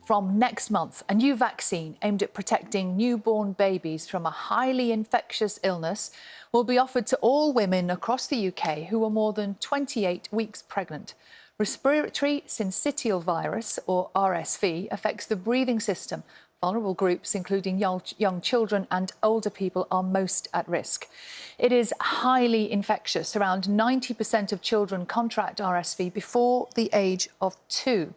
From next month, a new vaccine aimed at protecting newborn babies from a highly infectious illness will be offered to all women across the UK who are more than 28 weeks pregnant. Respiratory syncytial virus, or RSV, affects the breathing system. Vulnerable groups, including young children and older people, are most at risk. It is highly infectious. Around 90% of children contract RSV before the age of 2.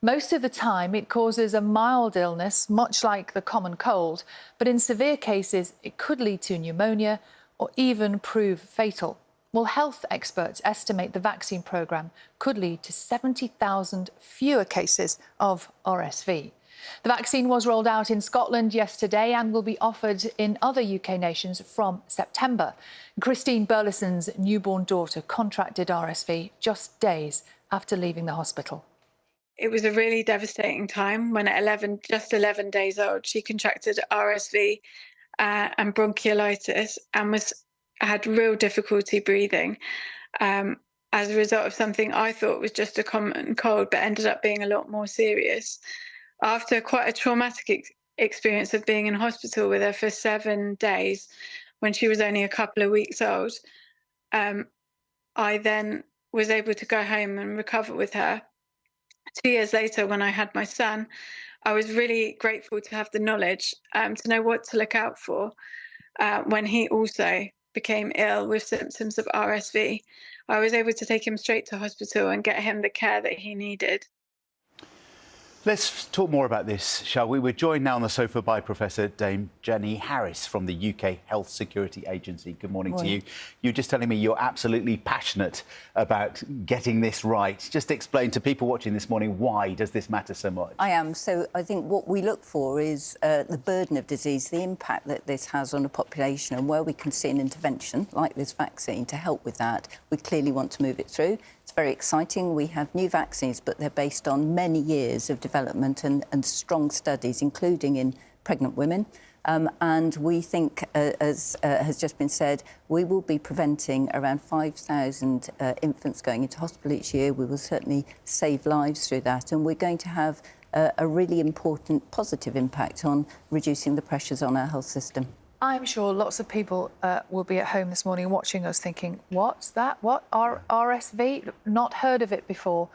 Most of the time, it causes a mild illness, much like the common cold, but in severe cases, it could lead to pneumonia or even prove fatal. Well, health experts estimate the vaccine programme could lead to 70,000 fewer cases of RSV. The vaccine was rolled out in Scotland yesterday and will be offered in other UK nations from September. Christine Burleson's newborn daughter contracted RSV just days after leaving the hospital. It was a really devastating time when at just 11 days old, she contracted RSV and bronchiolitis and had real difficulty breathing as a result of something I thought was just a common cold, but ended up being a lot more serious. After quite a traumatic experience of being in hospital with her for 7 days when she was only a couple of weeks old, I then was able to go home and recover with her. 2 years later, when I had my son, I was really grateful to have the knowledge to know what to look out for when he also became ill with symptoms of RSV. I was able to take him straight to hospital and get him the care that he needed. Let's talk more about this, shall we? We're joined now on the sofa by Professor Dame Jenny Harries from the UK Health Security Agency. Good morning to you. You were just telling me you're absolutely passionate about getting this right. Just explain to people watching this morning, why does this matter so much? I am. So I think what we look for is the burden of disease, the impact that this has on a population, and where we can see an intervention like this vaccine to help with that. We clearly want to move it through. It's very exciting. We have new vaccines, but they're based on many years of development and strong studies, including in pregnant women. And we think, as has just been said, we will be preventing around 5,000 infants going into hospital each year. We will certainly save lives through that. And we're going to have a really important positive impact on reducing the pressures on our health system. I'm sure lots of people will be at home this morning watching us thinking, what's that? What? RSV? Not heard of it before.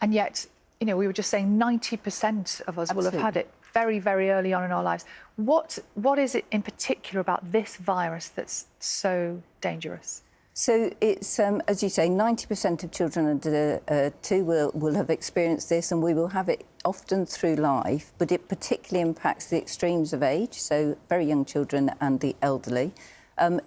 And yet, you know, we were just saying 90% of us will have had it very, very early on in our lives. What is it in particular about this virus that's so dangerous? So it's, as you say, 90% of children under 2 will have experienced this, and we will have it often through life, but it particularly impacts the extremes of age, so very young children and the elderly.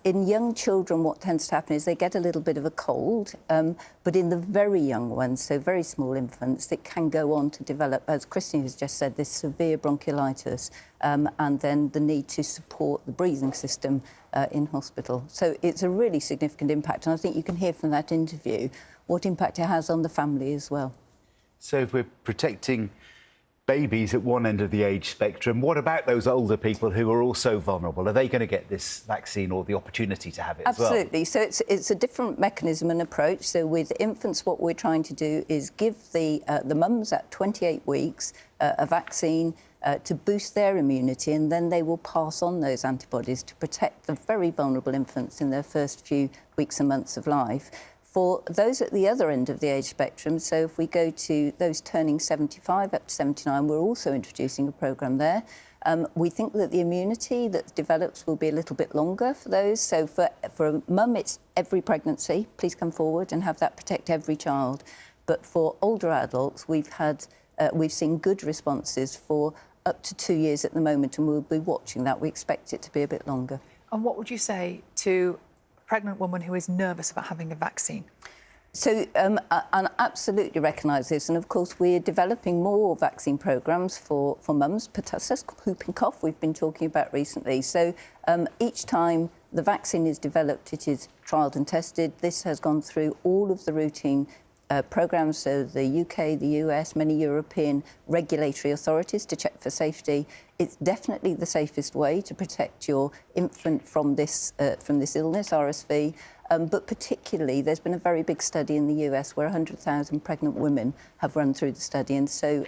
In young children, what tends to happen is they get a little bit of a cold, but in the very young ones, so very small infants, it can go on to develop, as Christine has just said, this severe bronchiolitis, and then the need to support the breathing system in hospital. So it's a really significant impact, and I think you can hear from that interview what impact it has on the family as well. So if we're protecting babies at one end of the age spectrum, what about those older people who are also vulnerable? Are they going to get this vaccine or the opportunity to have it as well? Absolutely. So it's a different mechanism and approach. So with infants, what we're trying to do is give the mums at 28 weeks a vaccine to boost their immunity, and then they will pass on those antibodies to protect the very vulnerable infants in their first few weeks and months of life. For those at the other end of the age spectrum, so if we go to those turning 75 up to 79, we're also introducing a programme there. We think that the immunity that develops will be a little bit longer for those. So for a mum, it's every pregnancy. Please come forward and have that protect every child. But for older adults, we've seen good responses for up to 2 years at the moment, and we'll be watching that. We expect it to be a bit longer. And what would you say to pregnant woman who is nervous about having a vaccine? So I absolutely recognise this, and of course we're developing more vaccine programmes for mums, pertussis, whooping cough we've been talking about recently. So each time the vaccine is developed, it is trialled and tested. This has gone through all of the routine programmes, so the UK, the US, many European regulatory authorities to check for safety. It's definitely the safest way to protect your infant from this illness, RSV. But particularly, there's been a very big study in the US where 100,000 pregnant women have run through the study. And so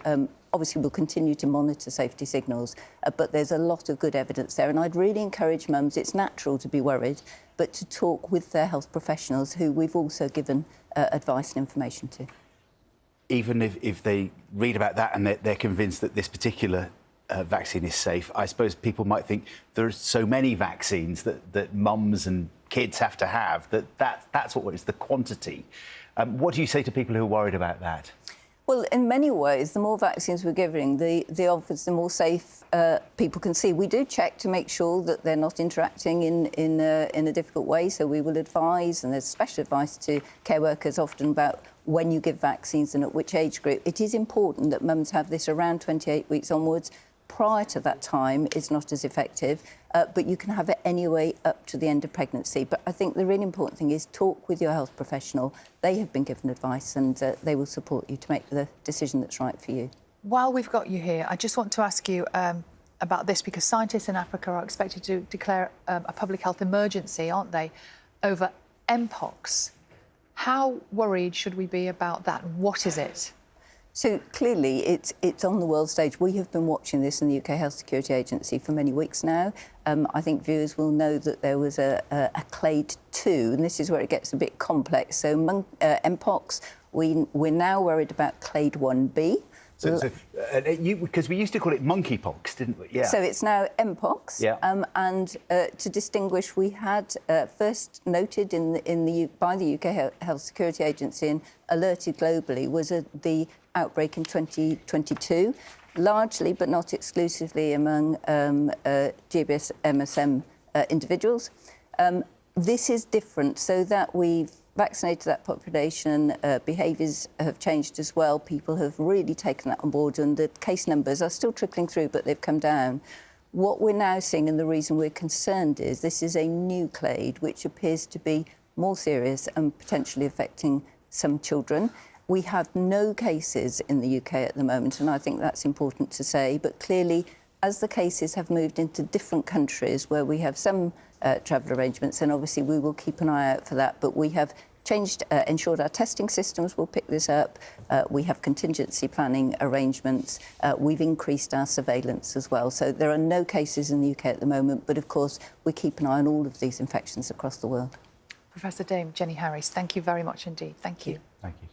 obviously we'll continue to monitor safety signals, but there's a lot of good evidence there. And I'd really encourage mums, it's natural to be worried, but to talk with their health professionals who we've also given advice and information to. Even if they read about that and they're convinced that this particular vaccine is safe, I suppose people might think there are so many vaccines that mums and kids have to have, that's what it's the quantity. What do you say to people who are worried about that? Well, in many ways, the more vaccines we're giving, the more safe people can see. We do check to make sure that they're not interacting in a difficult way, so we will advise, and there's special advice to care workers often about when you give vaccines and at which age group. It is important that mums have this around 28 weeks onwards. Prior to that time, it's not as effective, but you can have it anyway up to the end of pregnancy. But I think the really important thing is talk with your health professional. They have been given advice and they will support you to make the decision that's right for you. While we've got you here, I just want to ask you about this, because scientists in Africa are expected to declare a public health emergency, aren't they, over Mpox. How worried should we be about that? What is it? So clearly, it's on the world stage. We have been watching this in the UK Health Security Agency for many weeks now. I think viewers will know that there was a clade 2, and this is where it gets a bit complex. So Mpox, we're now worried about clade 1B. Because we used to call it monkeypox, didn't we? Yeah. So it's now Mpox. Yeah. And to distinguish, we had first noted by the UK Health Security Agency and alerted globally was the outbreak in 2022, largely but not exclusively among GBS MSM individuals. This is different, so that we've vaccinated that population, behaviours have changed as well. People have really taken that on board, and the case numbers are still trickling through, but they've come down. What we're now seeing, and the reason we're concerned, is this is a new clade which appears to be more serious and potentially affecting some children. We have no cases in the UK at the moment, and I think that's important to say, but clearly, as the cases have moved into different countries where we have some travel arrangements, and obviously we will keep an eye out for that, but we have ensured our testing systems will pick this up. We have contingency planning arrangements. We've increased our surveillance as well. So there are no cases in the UK at the moment, but of course we keep an eye on all of these infections across the world. Professor Dame Jenny Harries, thank you very much indeed. Thank you. Thank you.